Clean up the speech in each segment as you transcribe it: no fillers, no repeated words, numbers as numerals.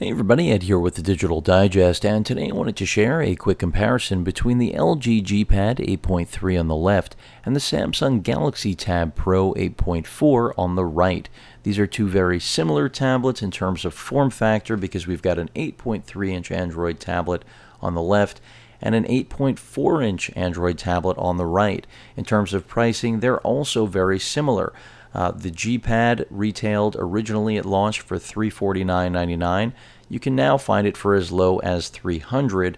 Hey everybody, Ed here with the Digital Digest, and today I wanted to share a quick comparison between the LG G Pad 8.3 on the left and the Samsung Galaxy Tab Pro 8.4 on the right. These are two very similar tablets in terms of form factor because we've got an 8.3-inch Android tablet on the left and an 8.4-inch Android tablet on the right. In terms of pricing, they're also very similar. The G Pad retailed originally at launch for $349.99. You can now find it for as low as $300.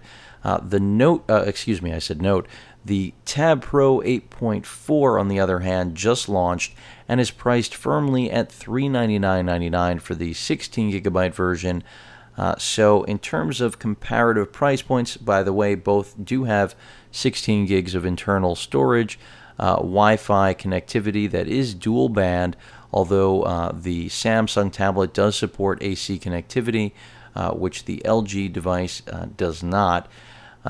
The Tab Pro 8.4, on the other hand, just launched and is priced firmly at $399.99 for the 16GB version. So in terms of comparative price points, by the way, both do have 16 gigs of internal storage, Wi-Fi connectivity that is dual band, although the Samsung tablet does support AC connectivity, which the LG device does not.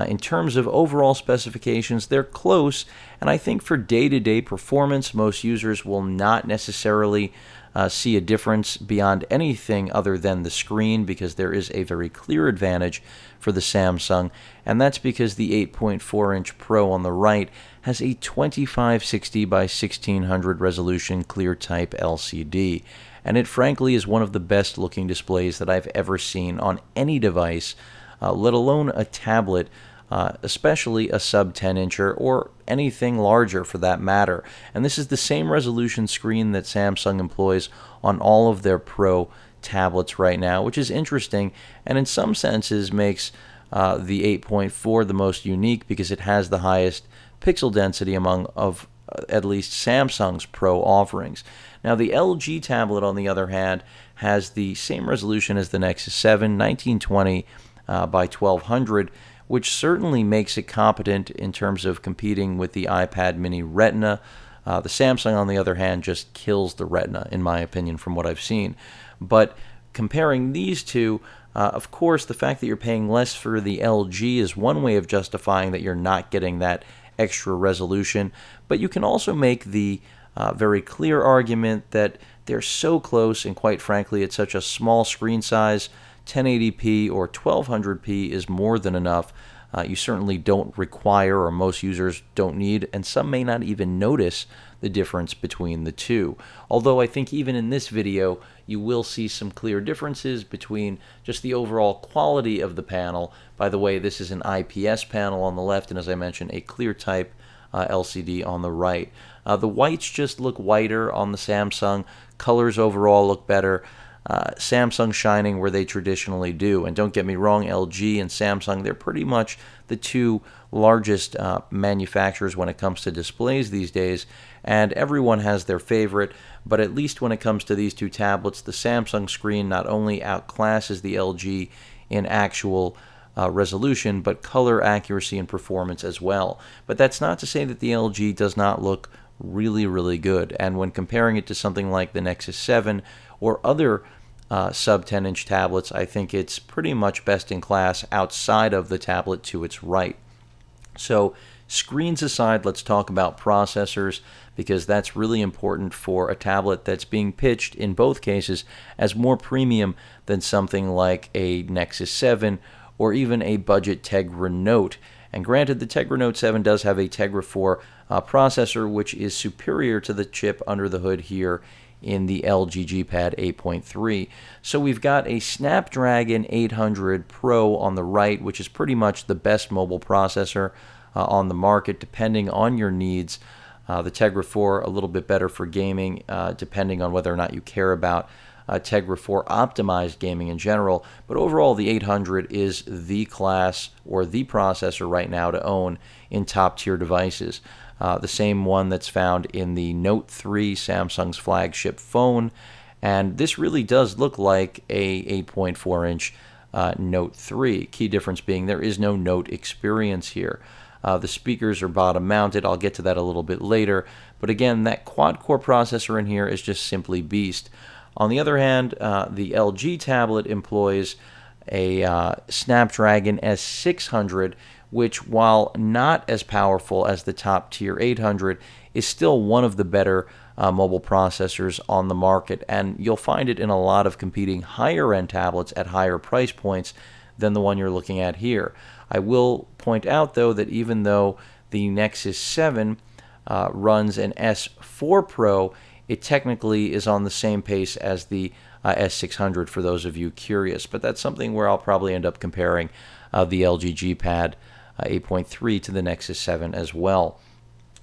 In terms of overall specifications, they're close, and I think for day-to-day performance, most users will not necessarily see a difference beyond anything other than the screen, because there is a very clear advantage for the Samsung, and that's because the 8.4-inch Pro on the right has a 2560 by 1600 resolution clear type LCD, and it frankly is one of the best looking displays that I've ever seen on any device, let alone a tablet, especially a sub 10-incher or anything larger for that matter. And this is the same resolution screen that Samsung employs on all of their Pro tablets right now, which is interesting and in some senses makes the 8.4 the most unique because it has the highest pixel density among at least Samsung's Pro offerings. Now the LG tablet, on the other hand, has the same resolution as the Nexus 7, 1920 by 1200, which certainly makes it competent in terms of competing with the iPad mini Retina. The Samsung, on the other hand, just kills the Retina, in my opinion, from what I've seen. But comparing these two, of course, the fact that you're paying less for the LG is one way of justifying that you're not getting that extra resolution, but you can also make the very clear argument that they're so close, and quite frankly, it's such a small screen size, 1080p or 1200p is more than enough. You certainly don't require, or most users don't need, and some may not even notice the difference between the two. Although I think even in this video, you will see some clear differences between just the overall quality of the panel. By the way, this is an IPS panel on the left, and as I mentioned, a clear type LCD on the right. The whites just look whiter on the Samsung. Colors overall look better. Samsung shining where they traditionally do. And don't get me wrong, LG and Samsung, they're pretty much the two largest manufacturers when it comes to displays these days, and everyone has their favorite, but at least when it comes to these two tablets, the Samsung screen not only outclasses the LG in actual resolution, but color accuracy and performance as well. But that's not to say that the LG does not look really, really good, and when comparing it to something like the Nexus 7 or other sub 10-inch tablets, I think it's pretty much best in class outside of the tablet to its right. So screens aside, let's talk about processors, because that's really important for a tablet that's being pitched in both cases as more premium than something like a Nexus 7 or even a budget Tegra Note. And granted, the Tegra Note 7 does have a Tegra 4 processor, which is superior to the chip under the hood here in the LG G Pad 8.3. So we've got a Snapdragon 800 Pro on the right, which is pretty much the best mobile processor on the market, depending on your needs. The Tegra 4 a little bit better for gaming, depending on whether or not you care about Tegra 4 optimized gaming in general. But overall, the 800 is the class or the processor right now to own in top tier devices. The same one that's found in the Note 3, Samsung's flagship phone, and this really does look like a 8.4-inch Note 3. Key difference being there is no Note experience here. The speakers are bottom mounted. I'll get to that a little bit later, but again, that quad-core processor in here is just simply beast. On the other hand, the LG tablet employs a Snapdragon S600, which, while not as powerful as the top tier 800, is still one of the better mobile processors on the market, and you'll find it in a lot of competing higher-end tablets at higher price points than the one you're looking at here. I will point out, though, that even though the Nexus 7 runs an S4 Pro, it technically is on the same pace as the S600 for those of you curious, but that's something where I'll probably end up comparing the LG G Pad 8.3 to the Nexus 7 as well.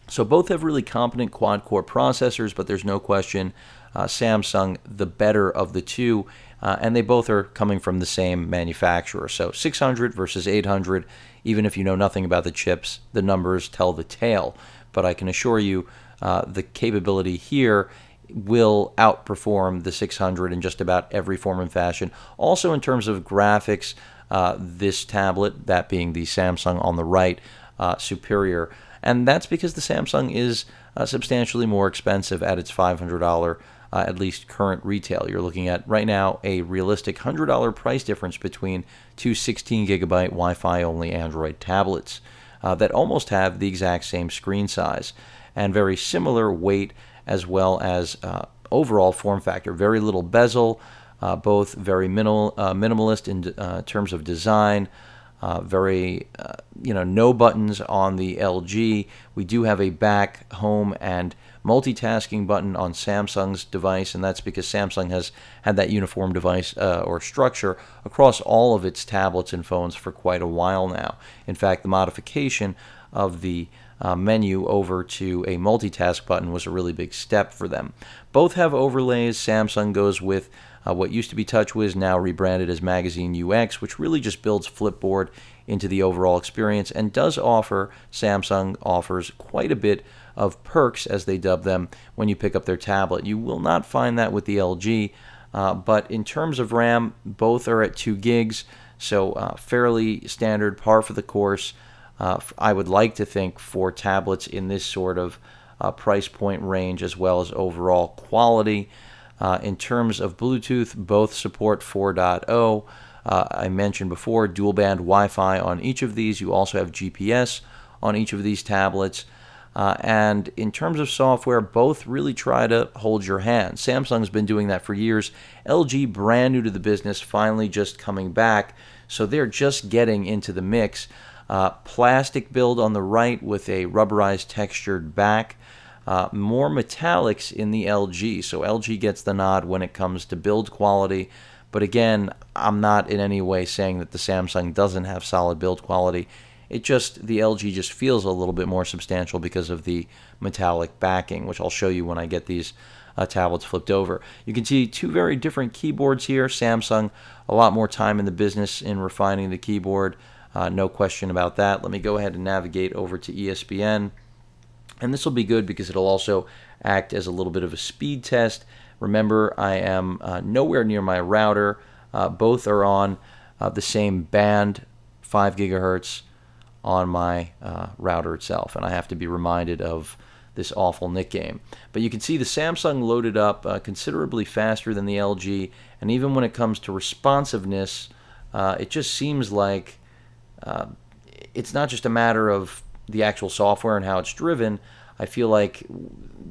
So both have really competent quad-core processors, but there's no question Samsung the better of the two, and they both are coming from the same manufacturer. So 600 versus 800, even if you know nothing about the chips, the numbers tell the tale. But I can assure you the capability here will outperform the 600 in just about every form and fashion. Also in terms of graphics, this tablet, that being the Samsung on the right, superior. And that's because the Samsung is substantially more expensive at its $500, at least current retail. You're looking at, right now, a realistic $100 price difference between two 16GB Wi-Fi only Android tablets that almost have the exact same screen size and very similar weight as well as overall form factor. Very little bezel, both very minimalist in terms of design. No buttons on the LG. We do have a back, home, and multitasking button on Samsung's device, and that's because Samsung has had that uniform device or structure across all of its tablets and phones for quite a while now. In fact, the modification of the menu over to a multitask button was a really big step for them. Both have overlays. Samsung goes with what used to be TouchWiz, now rebranded as Magazine UX, which really just builds Flipboard into the overall experience and does offer, Samsung offers quite a bit of perks, as they dub them, when you pick up their tablet. You will not find that with the LG, but in terms of RAM, both are at 2 gigs, so fairly standard, par for the course. I would like to think for tablets in this sort of price point range, as well as overall quality. In terms of Bluetooth, both support 4.0. I mentioned before, dual band Wi-Fi on each of these. You also have GPS on each of these tablets. And in terms of software, both really try to hold your hand. Samsung's been doing that for years. LG, brand new to the business, finally just coming back. So they're just getting into the mix. Plastic build on the right with a rubberized textured back. More metallics in the LG, so LG gets the nod when it comes to build quality. But again, I'm not in any way saying that the Samsung doesn't have solid build quality. The LG just feels a little bit more substantial because of the metallic backing, which I'll show you when I get these tablets flipped over. You can see two very different keyboards here. Samsung, a lot more time in the business in refining the keyboard, no question about that. Let me go ahead and navigate over to ESPN. And this will be good because it'll also act as a little bit of a speed test. Remember, I am nowhere near my router. Both are on the same band, 5 gigahertz, on my router itself. And I have to be reminded of this awful nickname. But you can see the Samsung loaded up considerably faster than the LG. And even when it comes to responsiveness, it just seems like it's not just a matter of the actual software and how it's driven. I feel like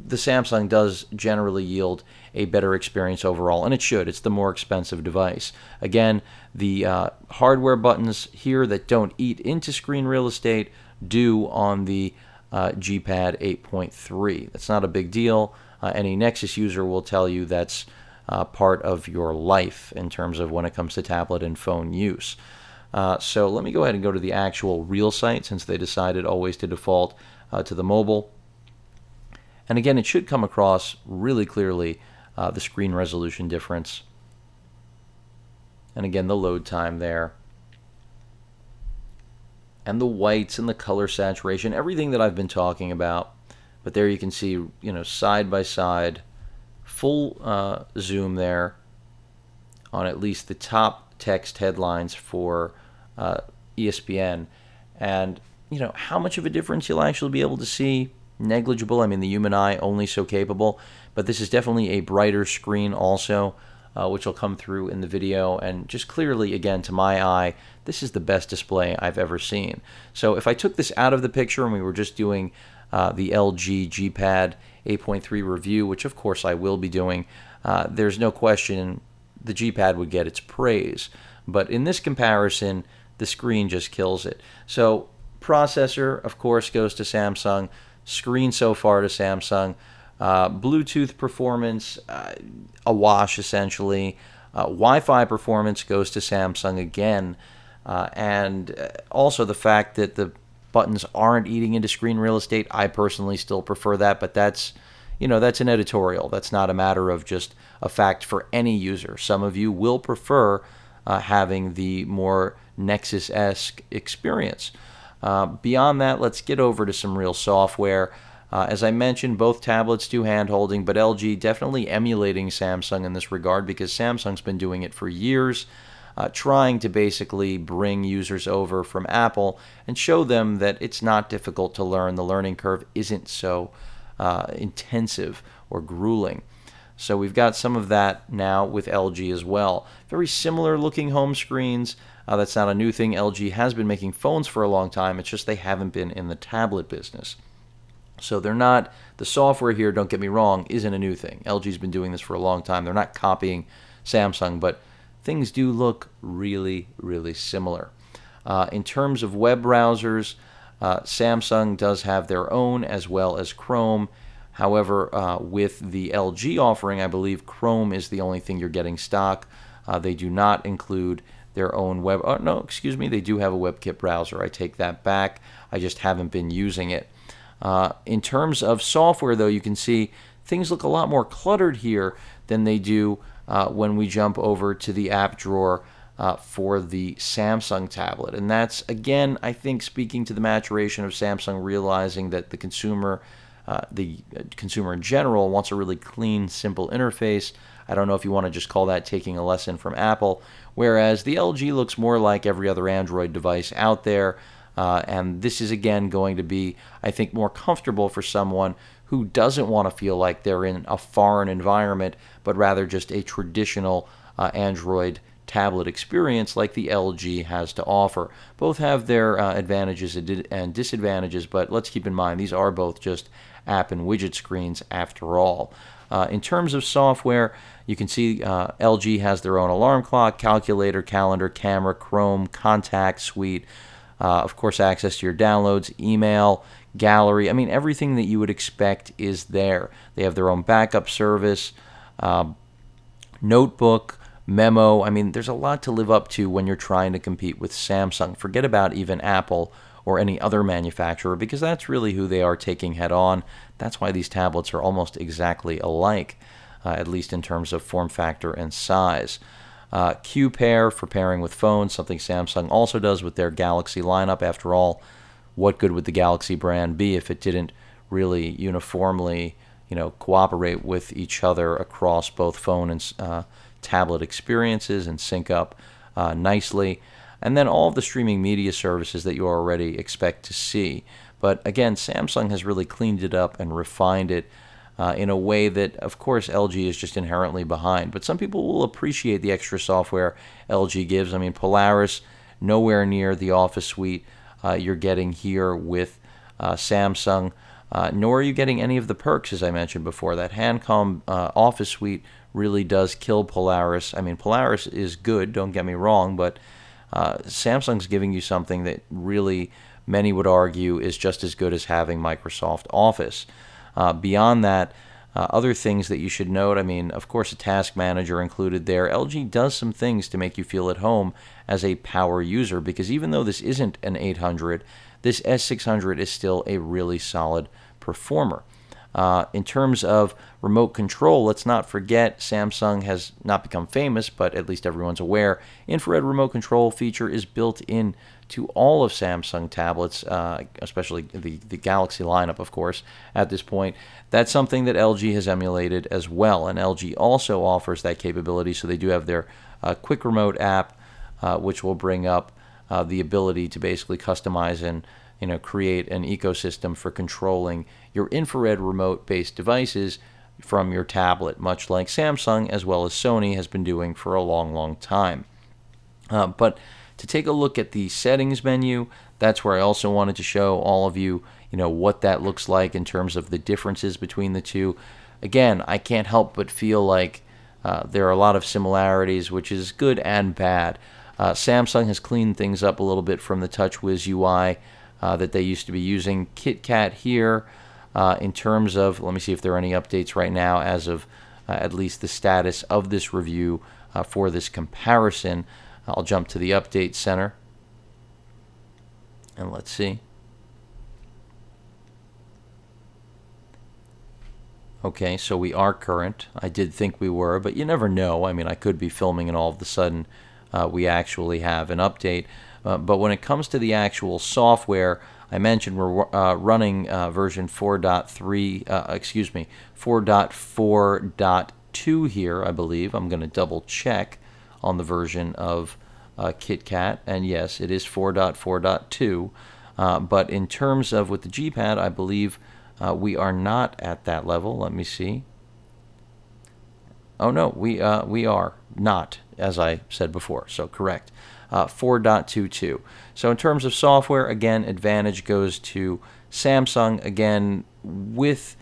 the Samsung does generally yield a better experience overall, and it should. It's the more expensive device. Again, the hardware buttons here that don't eat into screen real estate do on the G Pad 8.3. That's not a big deal. Any Nexus user will tell you that's part of your life in terms of when it comes to tablet and phone use. So let me go ahead and go to the actual real site, since they decided always to default to the mobile. And again, it should come across really clearly, the screen resolution difference. And again, the load time there. And the whites and the color saturation, everything that I've been talking about. But there you can see, side by side, full zoom there on at least the top text headlines for ESPN. And, how much of a difference you'll actually be able to see? Negligible. I mean, the human eye only so capable. But this is definitely a brighter screen also, which will come through in the video. And just clearly, again, to my eye, this is the best display I've ever seen. So if I took this out of the picture and we were just doing the LG G Pad 8.3 review, which of course I will be doing, there's no question the G Pad would get its praise. But in this comparison, the screen just kills it. So processor, of course, goes to Samsung. Screen so far to Samsung. Bluetooth performance, a wash essentially. Wi-Fi performance goes to Samsung again. And also the fact that the buttons aren't eating into screen real estate. I personally still prefer that, but that's an editorial. That's not a matter of just a fact for any user. Some of you will prefer having the more Nexus-esque experience. Beyond that, let's get over to some real software. As I mentioned, both tablets do hand-holding, but LG definitely emulating Samsung in this regard because Samsung's been doing it for years, trying to basically bring users over from Apple and show them that it's not difficult to learn. The learning curve isn't so intensive or grueling. So we've got some of that now with LG as well. Very similar looking home screens. That's not a new thing. LG has been making phones for a long time. It's just they haven't been in the tablet business. So they're not, the software here, don't get me wrong, isn't a new thing. LG's been doing this for a long time. They're not copying Samsung, but things do look really, really similar. In terms of web browsers, Samsung does have their own as well as Chrome. However, with the LG offering, I believe Chrome is the only thing you're getting stock. They do not include their own web. Oh, no, excuse me. They do have a WebKit browser. I take that back. I just haven't been using it. In terms of software, though, you can see things look a lot more cluttered here than they do when we jump over to the app drawer for the Samsung tablet. And that's, again, I think speaking to the maturation of Samsung, realizing that the consumer in general wants a really clean, simple interface. I don't know if you want to just call that taking a lesson from Apple, whereas the LG looks more like every other Android device out there. And this is, again, going to be, I think, more comfortable for someone who doesn't want to feel like they're in a foreign environment, but rather just a traditional Android tablet experience like the LG has to offer. Both have their advantages and disadvantages, but let's keep in mind these are both just app and widget screens after all. In terms of software, you can see LG has their own alarm clock, calculator, calendar, camera, Chrome, contact suite, of course, access to your downloads, email, gallery. I mean, everything that you would expect is there. They have their own backup service, notebook, memo. I mean, there's a lot to live up to when you're trying to compete with Samsung. Forget about even Apple or any other manufacturer because that's really who they are taking head on. That's why these tablets are almost exactly alike, at least in terms of form factor and size. Q-Pair for pairing with phones, something Samsung also does with their Galaxy lineup. After all, what good would the Galaxy brand be if it didn't really uniformly, cooperate with each other across both phone and tablet experiences and sync up nicely? And then all of the streaming media services that you already expect to see. But again, Samsung has really cleaned it up and refined it in a way that, of course, LG is just inherently behind. But some people will appreciate the extra software LG gives. I mean, Polaris, nowhere near the Office suite you're getting here with Samsung, nor are you getting any of the perks, as I mentioned before. That Handcom Office suite really does kill Polaris. I mean, Polaris is good, don't get me wrong, but Samsung's giving you something that really many would argue is just as good as having Microsoft Office. Beyond that, other things that you should note, I mean, of course, a task manager included there. LG does some things to make you feel at home as a power user because even though this isn't an 800, this S600 is still a really solid performer. In terms of remote control, let's not forget Samsung has not become famous, but at least everyone's aware. Infrared remote control feature is built in to all of Samsung tablets, especially the Galaxy lineup, of course, at this point. That's something that LG has emulated as well, and LG also offers that capability, so they do have their Quick Remote app, which will bring up the ability to basically customize and create an ecosystem for controlling your infrared remote-based devices from your tablet, much like Samsung as well as Sony has been doing for a long, long time. But to take a look at the settings menu, that's where I also wanted to show all of you what that looks like in terms of the differences between the two. Again, I can't help but feel like there are a lot of similarities, which is good and bad. Samsung has cleaned things up a little bit from the TouchWiz UI that they used to be using. KitKat here, in terms of, let me see if there are any updates right now as of at least the status of this review for this comparison. I'll jump to the update center and let's see. Okay, so we are current. I did think we were, but you never know. I mean, I could be filming and all of a sudden we actually have an update. But when it comes to the actual software, I mentioned we're running version 4.4.2 here, I believe. I'm going to double check on the version of KitKat, and yes, it is 4.4.2. But in terms of with the G-Pad, I believe we are not at that level. Let me see. Oh no, we are not, as I said before. So correct. 4.22. So in terms of software, again, advantage goes to Samsung. Again, with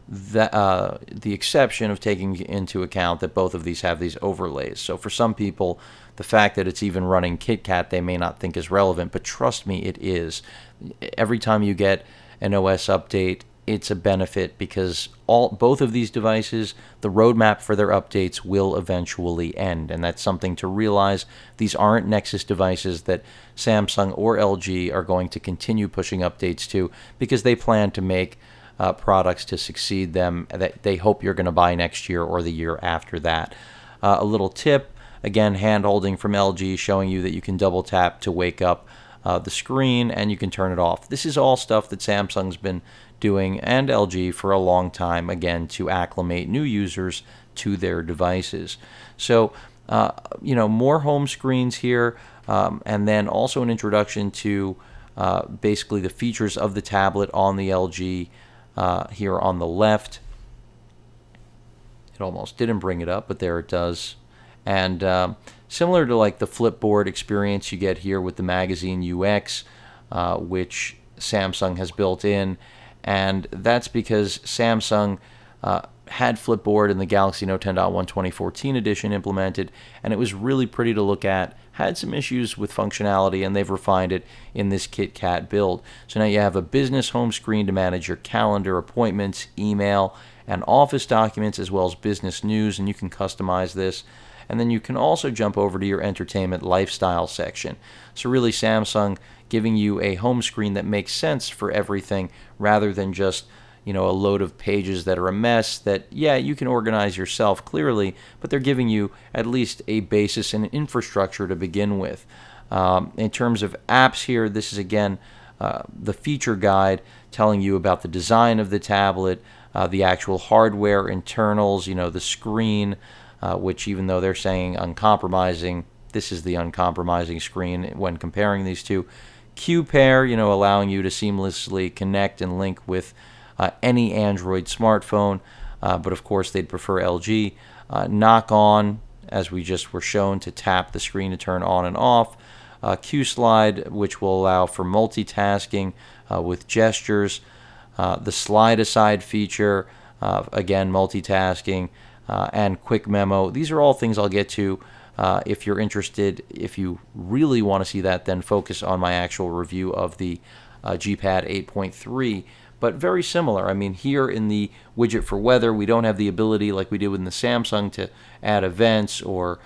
the exception of taking into account that both of these have these overlays. So for some people, the fact that it's even running KitKat, they may not think is relevant, but trust me, it is. Every time you get an OS update, it's a benefit because both of these devices, the roadmap for their updates will eventually end, and that's something to realize. These aren't Nexus devices that Samsung or LG are going to continue pushing updates to because they plan to make products to succeed them that they hope you're going to buy next year or the year after that. A little tip, again, hand holding from LG showing you that you can double tap to wake up the screen and you can turn it off. This is all stuff that Samsung's been doing and LG for a long time, again, to acclimate new users to their devices. So, more home screens here, and then also an introduction to basically the features of the tablet on the LG here on the left. It almost didn't bring it up, but there it does. And similar to like the Flipboard experience you get here with the magazine UX, which Samsung has built in, and that's because Samsung had Flipboard in the Galaxy Note 10.1 2014 edition implemented, and it was really pretty to look at, had some issues with functionality, and they've refined it in this KitKat build. So now you have a business home screen to manage your calendar, appointments, email, and office documents, as well as business news, and you can customize this. And then you can also jump over to your entertainment lifestyle section. So really Samsung giving you a home screen that makes sense for everything rather than just, a load of pages that are a mess that, yeah, you can organize yourself clearly, but they're giving you at least a basis and infrastructure to begin with. In terms of apps here, this is again the feature guide telling you about the design of the tablet, the actual hardware internals, the screen, which even though they're saying uncompromising, this is the uncompromising screen when comparing these two. Q-Pair, allowing you to seamlessly connect and link with any Android smartphone, but of course they'd prefer LG. Knock on, as we just were shown, to tap the screen to turn on and off. Q-Slide, which will allow for multitasking with gestures. The slide aside feature, again, multitasking. And quick memo. These are all things I'll get to if you're interested. If you really want to see that, then focus on my actual review of the G-Pad 8.3. But very similar. I mean, here in the widget for weather, we don't have the ability like we did with the Samsung to add events or,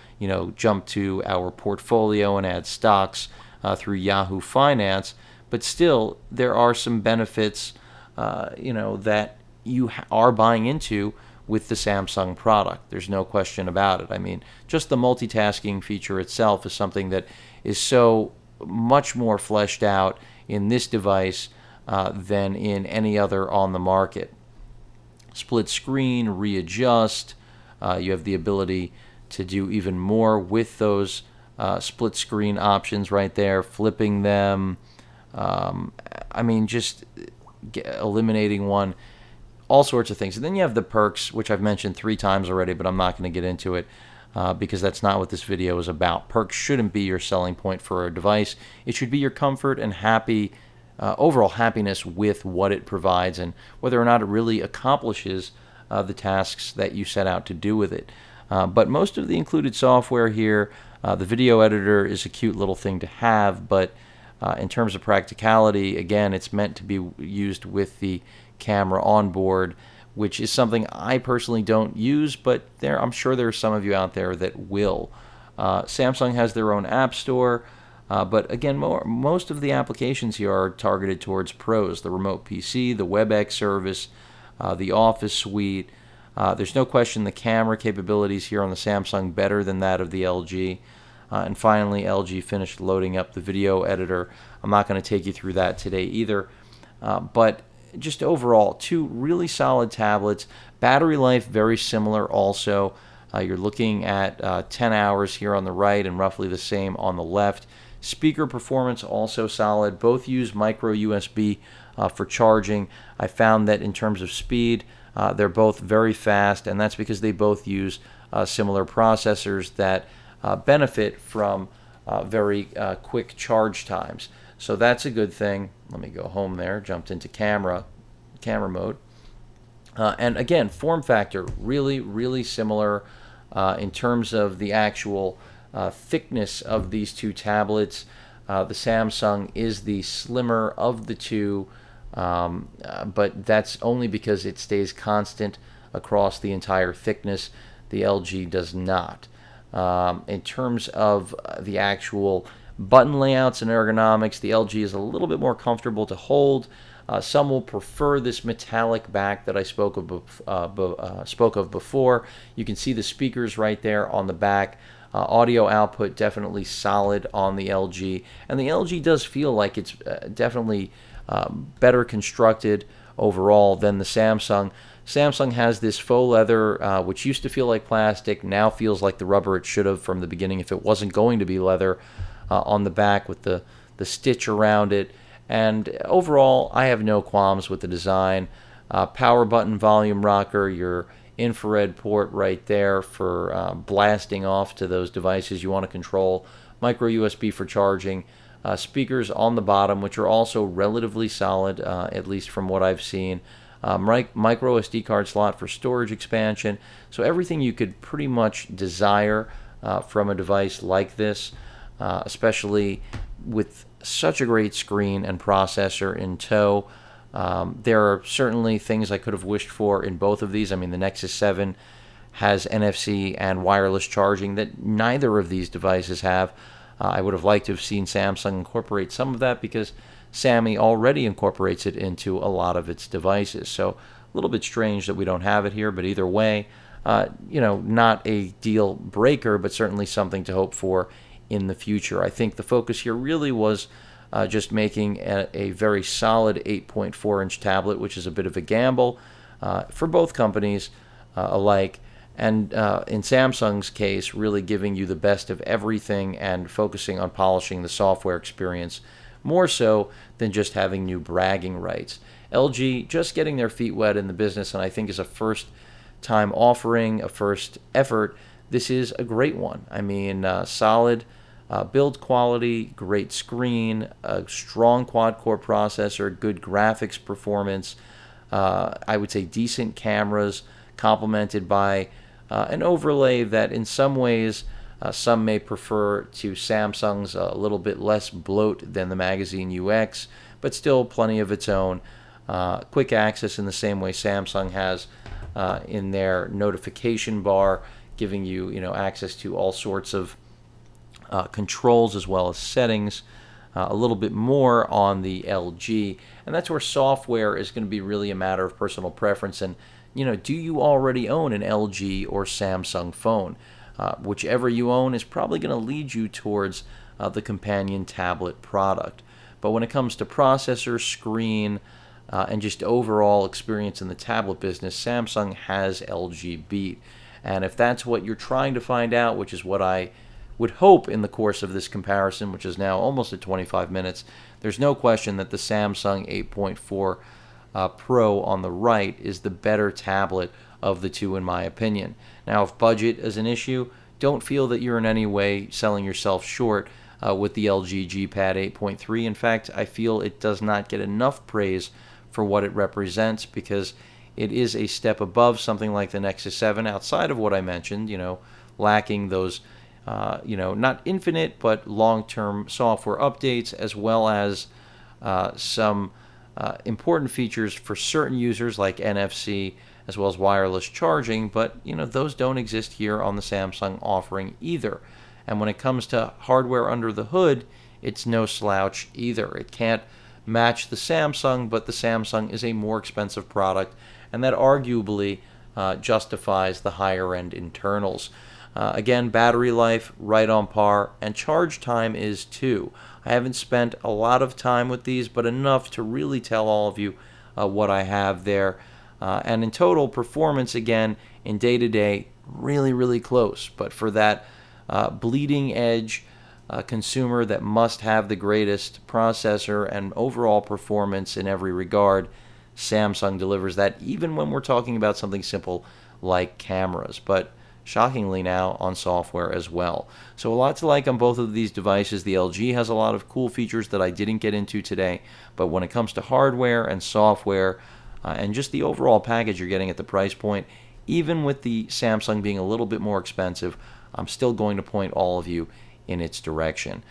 jump to our portfolio and add stocks through Yahoo Finance. But still, there are some benefits, that you are buying into with the Samsung product. There's no question about it. I mean, just the multitasking feature itself is something that is so much more fleshed out in this device than in any other on the market. Split screen, readjust. You have the ability to do even more with those split screen options right there, flipping them. Just eliminating one. All sorts of things. And then you have the perks, which I've mentioned 3 times already, but I'm not going to get into it because that's not what this video is about. Perks shouldn't be your selling point for a device. It should be your comfort and happy overall happiness with what it provides and whether or not it really accomplishes the tasks that you set out to do with it. But most of the included software here, the video editor is a cute little thing to have, but in terms of practicality, again, it's meant to be used with the camera on board, which is something I personally don't use, but I'm sure there are some of you out there that will. Samsung has their own app store, but again, most of the applications here are targeted towards pros. The remote PC, the WebEx service, the Office suite. There's no question the camera capabilities here on the Samsung better than that of the LG. And finally, LG finished loading up the video editor. I'm not going to take you through that today either. But just overall, two really solid tablets. Battery life very similar also. You're looking at 10 hours here on the right and roughly the same on the left. Speaker performance also solid. Both use micro USB for charging. I found that in terms of speed, they're both very fast, and that's because they both use similar processors that benefit from very quick charge times. So that's a good thing. Let me go home there, jumped into camera mode. And again, form factor, really, really similar in terms of the actual thickness of these two tablets. The Samsung is the slimmer of the two, but that's only because it stays constant across the entire thickness. The LG does not. In terms of the actual button layouts and ergonomics, the LG is a little bit more comfortable to hold. Some will prefer this metallic back that I spoke of before. You can see the speakers right there on the back. Audio output definitely solid on the LG, and the LG does feel like it's definitely better constructed overall than the Samsung. Samsung has this faux leather, which used to feel like plastic, now feels like the rubber it should have from the beginning if it wasn't going to be leather, on the back with the stitch around it. And overall, I have no qualms with the design. Power button, volume rocker, your infrared port right there for blasting off to those devices you want to control, micro USB for charging, speakers on the bottom, which are also relatively solid, at least from what I've seen, micro SD card slot for storage expansion. So everything you could pretty much desire from a device like this, especially with such a great screen and processor in tow. There are certainly things I could have wished for in both of these. I mean, the Nexus 7 has NFC and wireless charging that neither of these devices have. I would have liked to have seen Samsung incorporate some of that because Sammy already incorporates it into a lot of its devices. So a little bit strange that we don't have it here, but either way, not a deal breaker, but certainly something to hope for in the future. I think the focus here really was just making a very solid 8.4-inch tablet, which is a bit of a gamble for both companies alike. And in Samsung's case, really giving you the best of everything and focusing on polishing the software experience more so than just having new bragging rights. LG just getting their feet wet in the business, and I think is a first-time offering, a first effort. This is a great one. I mean, solid build quality, great screen, a strong quad-core processor, good graphics performance, I would say decent cameras, complemented by an overlay that in some ways some may prefer to Samsung's, a little bit less bloat than the Magazine UX, but still plenty of its own. Quick access in the same way Samsung has in their notification bar, giving you access to all sorts of controls as well as settings. A little bit more on the LG, and that's where software is going to be really a matter of personal preference. And do you already own an LG or Samsung phone? Whichever you own is probably going to lead you towards the companion tablet product. But when it comes to processor, screen, and just overall experience in the tablet business, Samsung has LG beat. And if that's what you're trying to find out, which is what I would hope in the course of this comparison, which is now almost at 25 minutes, there's no question that the Samsung 8.4 Pro on the right is the better tablet of the two, in my opinion. Now, if budget is an issue, don't feel that you're in any way selling yourself short. with the LG G Pad 8.3. In fact, I feel it does not get enough praise for what it represents, because it is a step above something like the Nexus 7 outside of what I mentioned, lacking those, not infinite, but long-term software updates, as well as some important features for certain users like NFC, as well as wireless charging, but those don't exist here on the Samsung offering either. And when it comes to hardware under the hood, it's no slouch either. It can't match the Samsung, but the Samsung is a more expensive product, and that arguably justifies the higher end internals. Again, battery life right on par, and charge time is too. I haven't spent a lot of time with these, but enough to really tell all of you what I have there. And in total, performance, again, in day-to-day, really, really close. But for that bleeding edge consumer that must have the greatest processor and overall performance in every regard, Samsung delivers that, even when we're talking about something simple like cameras. But shockingly now on software as well. So a lot to like on both of these devices. The LG has a lot of cool features that I didn't get into today, but when it comes to hardware and software and just the overall package you're getting at the price point, even with the Samsung being a little bit more expensive, I'm still going to point all of you in its direction.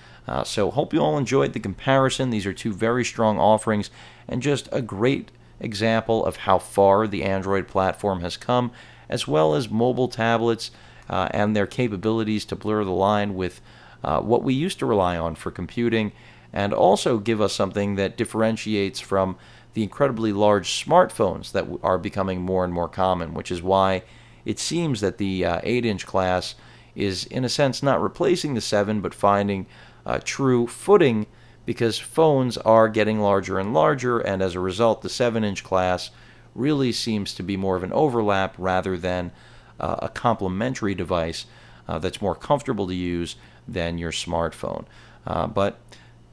So hope you all enjoyed the comparison. These are two very strong offerings and just a great example of how far the Android platform has come, as well as mobile tablets and their capabilities to blur the line with what we used to rely on for computing, and also give us something that differentiates from the incredibly large smartphones that are becoming more and more common, which is why it seems that the 8-inch class is, in a sense, not replacing the 7, but finding true footing, because phones are getting larger and larger, and as a result, the 7-inch class really seems to be more of an overlap rather than a complementary device that's more comfortable to use than your smartphone. But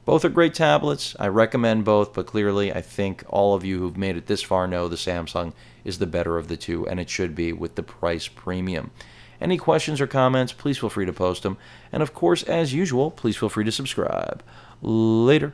both are great tablets. I recommend both, but clearly I think all of you who've made it this far know the Samsung is the better of the two, and it should be with the price premium. Any questions or comments, please feel free to post them. And of course, as usual, please feel free to subscribe. Later.